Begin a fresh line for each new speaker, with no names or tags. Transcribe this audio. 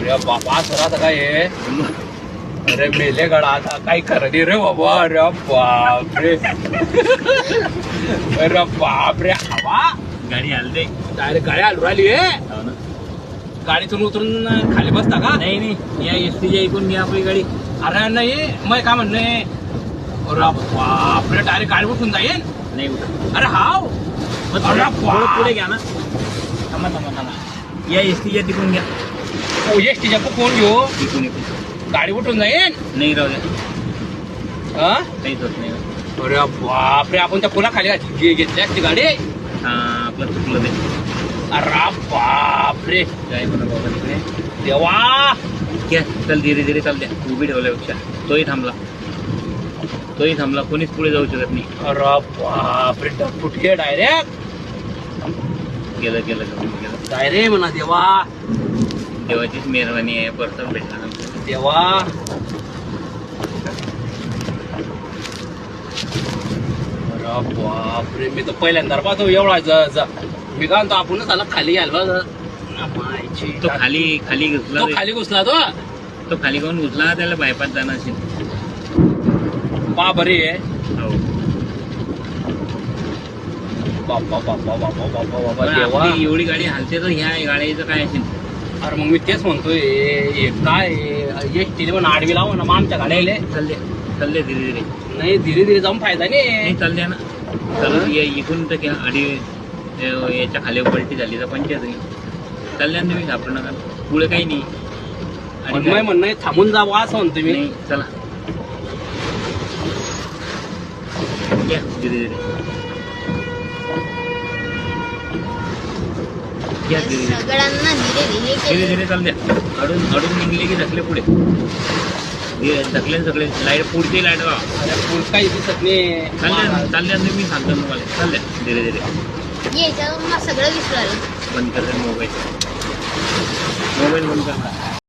अरे बाबा सर आता काय आहे? अरे मेले गडा आता काही खरं नाही रे बाबा. अरे बापरे अरे बापरे हवा
गाडी हलते
डायरेक्ट गाडी हलू राहिली आहे. गाडीतून उतरून खाली बसता का?
नाही नाही या एस टीच्या ऐकून घ्या आपली गाडी.
अरे नाही मग काय म्हणणे. अरे बापरे डायरेक्ट गाडी उठून जाईल.
नाही उठत.
अरे हाव
थोडं पुढे घ्या ना. थांबा थांबा थांबा या एस टीच्या तिकून घ्या.
एस टीच्या कोण घेऊ?
तिकून इकून
गाडी उठून जाईल.
नाही राहू द्या.
हा
काहीच होत नाही.
अरे बापरे आपण त्या पुलाखाली घेतली असती गाडी.
हा आपलं चुकलं ते.
अरे बापरे
काय म्हणा बाबा तिकडे
देवा.
घ्या चल धीरे धीरे चाल द्या. उभी ठेवल्यापेक्षा तोही थांबला कोणीच पुढे जाऊ शकत नाही.
अरे बापरे फुटके डायरेक्ट
गेलं
डायरेक्ट म्हणा देवा.
देवाचीच मेहरबानी आहे. परत भेटला
देवा. अरे बापरे मी तर पहिल्यांदा पाहतो एवढा मी काय म्हणतो आपणच आला खाली घ्यायला.
तो खाली घुसला.
तो खाली घुसला
तो खाली कोण घुसला त्याला बायपास जाणं असेल.
पा बरी आहे.
हो
बाप्पा बाप्पा बाप्पा बाप्पा बाबा
पण
देवा.
आपली एवढी गाडी हालते तर ह्या गाड्याचं काय असेल.
अरे मग मी तेच म्हणतोय हे काय एस टी पण आडवी लावा ना मग आमच्या गाड्याला.
चल दे धीरे धीरे.
नाही धीरे धीरे जाऊन फायदा नाही.
चल द्या ना. चल इथून तर क्या आडी याच्या खाली पलटी झाली तर पंचायत नाही. चल द्या तुम्ही घाबरू नका. पुढे काही नाही.
पण मग म्हणणं थांबून जावं असं म्हणतो मी.
नाही चला घ्या धीरे धीरे. घ्या धीरे धीरे.
सगळ्यांना
धीरे धीरे चाल द्या. अडून निघले की ढकले पुढे. ढकले सगळे लाईट पुढची लाईट लावा.
अरे पुढं काही दिसत नाही.
चाल द्या मी सांगतो तुम्हाला. चाल द्या धीरे धीरे.
याच्यावर सगळं विसरायला
बंद कर मोबाईल बंद कर.